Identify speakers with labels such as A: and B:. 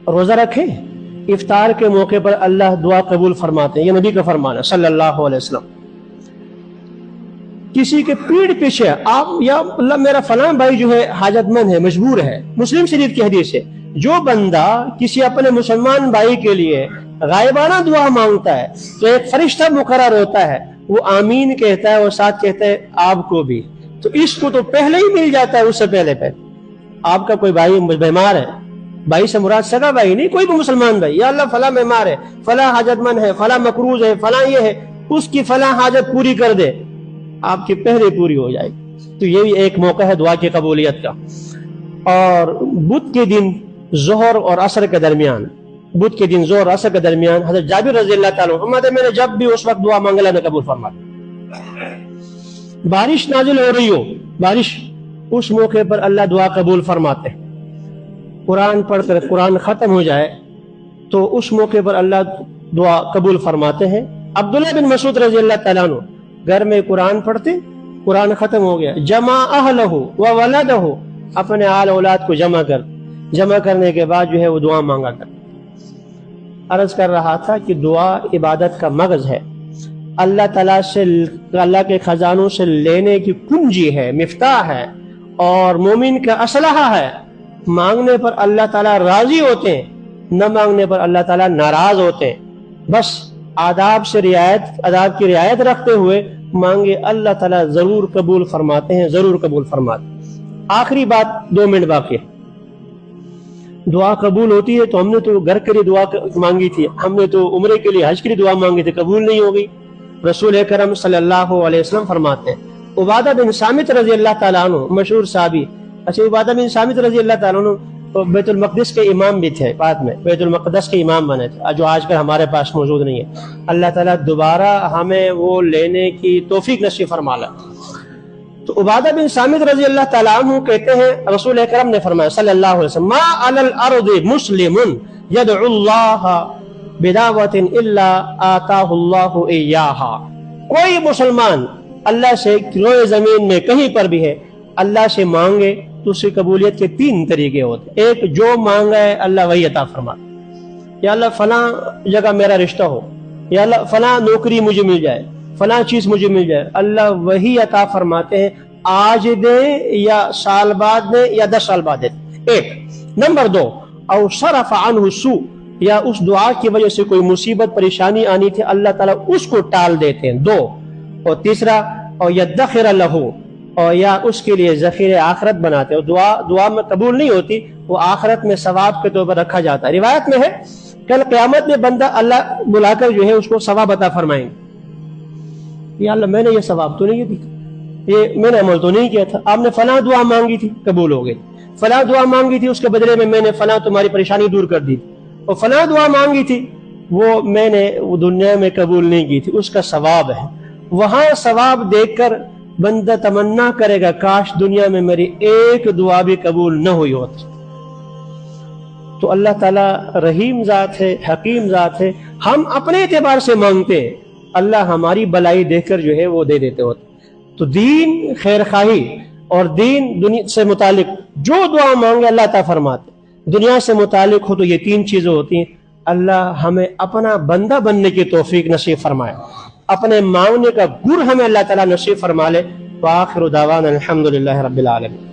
A: روزہ رکھیں، افطار کے موقع پر اللہ دعا قبول فرماتے ہیں، یہ نبی کا فرمان ہے صلی اللہ علیہ وسلم۔ کسی کے پیڑ پیچھے آپ یا اللہ میرا فلاں بھائی جو ہے حاجت مند ہے، مجبور ہے، مسلم شریف کی حدیث ہے، جو بندہ کسی اپنے مسلمان بھائی کے لیے غائبانہ دعا مانگتا ہے تو ایک فرشتہ مقرر ہوتا ہے، وہ آمین کہتا ہے اور ساتھ کہتا ہے آپ کو بھی، تو اس کو تو پہلے ہی مل جاتا ہے اس سے پہلے۔ آپ کا کوئی بھائی بیمار ہے، بھائی سے مراد سگا بھائی نہیں، کوئی بھی مسلمان بھائی، یا اللہ فلاں بیمار ہے، فلاں حاجت مند ہے، فلاں مقروض ہے، فلاں یہ ہے، اس کی فلاں حاجت پوری کر دے، آپ کی پہلے پوری ہو جائے گی۔ تو یہ بھی ایک موقع ہے دعا کی قبولیت کا۔ اور بدھ کے دن ظہر اور عصر کے درمیان، بدھ کے دن ظہر اور عصر کے درمیان حضرت جابر رضی اللہ تعالیٰ عنہ میں نے جب بھی اس وقت دعا مانگا اللہ نے قبول فرمایا۔ بارش نازل ہو رہی ہو، بارش، اس موقع پر اللہ دعا قبول فرماتے ہیں۔ قرآن پڑھ کر قرآن ختم ہو جائے تو اس موقع پر اللہ دعا قبول فرماتے ہیں۔ عبداللہ بن مسعود رضی اللہ تعالیٰ عنہ گھر میں قرآن پڑھتے، قرآن ختم ہو گیا، جمع اہلہ و ولدہ، اپنے آل اولاد کو جمع کرنے کے بعد جو ہے وہ دعا مانگا کر۔ عرض کر رہا تھا کہ دعا عبادت کا مغز ہے، اللہ تعالیٰ سے، اللہ کے خزانوں سے لینے کی کنجی ہے، مفتاح ہے، اور مومن کا اسلحہ ہے۔ مانگنے پر اللہ تعالیٰ راضی ہوتے ہیں، نہ مانگنے پر اللہ تعالیٰ ناراض ہوتے ہیں۔ بس آداب کی رعایت رکھتے ہوئے مانگے، اللہ تعالیٰ ضرور قبول فرماتے ہیں، ضرور قبول فرماتے ہیں۔ آخری بات، 2 منٹ باقی ہے۔ دعا قبول ہوتی ہے تو ہم نے تو گھر کے لیے دعا مانگی تھی، ہم نے تو عمرے کے لیے، حج کے لیے دعا مانگی تھی، قبول نہیں ہوگی۔ رسول اکرم صلی اللہ علیہ وسلم فرماتے ہیں، عبادہ بن صامت رضی اللہ تعالیٰ عنہ، مشہور صحابی، اچھا عبادہ بن صامت رضی اللہ تعالیٰ عنہ بیت المقدس کے امام بھی تھے، بعد میں بیت المقدس کے امام بنے تھے، جو آج کل ہمارے پاس موجود نہیں ہے۔ اللہ تعالیٰ دوبارہ ہمیں وہ لینے کی توفیق نصیب فرما لے۔ تو عبادہ بن صامت رضی اللہ تعالیٰ عنہ کہتے ہیں رسول اکرم نے فرمایا صلی اللہ علیہ وسلم، ما علی الارض مسلم یدعو اللہ بدعوۃ الا آتاہ اللہ ایاہا، کوئی مسلمان اللہ سے روئے زمین میں کہیں پر بھی ہے، اللہ سے مانگے تو اس کی قبولیت کے 3 طریقے ہوتے ہیں۔ ایک، جو مانگا ہے اللہ وہی عطا فرماتا، یا اللہ فلاں جگہ میرا رشتہ ہو، یا اللہ فلاں نوکری مجھے مل جائے، فلاں چیز مجھے مل جائے، اللہ وہی عطا فرماتے ہیں، آج دیں یا سال بعد دیں یا 10 سال بعد دیں۔ ایک نمبر 2، او صرف عنہ السوء، یا اس دعا کی وجہ سے کوئی مصیبت پریشانی آنی تھی اللہ تعالیٰ اس کو ٹال دیتے ہیں، 2۔ اور تیسرا، او یدخر لہ، اور یا اس کے لیے ذخیرہ آخرت بناتے ہیں۔ دعا میں قبول نہیں ہوتی، وہ آخرت میں ثواب کے طور پر رکھا جاتا ہے۔ روایت میں ہے کل قیامت میں بندہ اللہ بلا کر جو ہے اس کو ثواب عطا فرمائیں گے، یا اللہ میں نے یہ ثواب تو نہیں دی، یہ میں نے عمل تو نہیں کیا تھا، آپ نے فلاں دعا مانگی تھی قبول ہو گئی، فلاں دعا مانگی تھی اس کے بدلے میں نے فلاں تمہاری پریشانی دور کر دی، اور فلاں دعا مانگی تھی وہ میں نے وہ دنیا میں قبول نہیں کی تھی، اس کا ثواب ہے۔ وہاں ثواب دیکھ کر بندہ تمنا کرے گا کاش دنیا میں میری ایک دعا بھی قبول نہ ہوئی ہوتی۔ تو اللہ تعالیٰ رحیم ذات ہے، حکیم ذات ہے، ہم اپنے اعتبار سے مانگتے ہیں، اللہ ہماری بلائی دیکھ کر جو ہے وہ دے دیتے ہوتے۔ تو دین، خیر خواہی اور دین دنیا سے متعلق جو دعا مانگے اللہ عطا فرماتے۔ دنیا سے متعلق ہو تو یہ 3 چیزیں ہوتی ہیں۔ اللہ ہمیں اپنا بندہ بننے کی توفیق نصیب فرمائے، اپنے مانگنے کا گر ہمیں اللہ تعالیٰ نصیب فرما لے۔ وآخر دعوانا الحمدللہ رب العالمین۔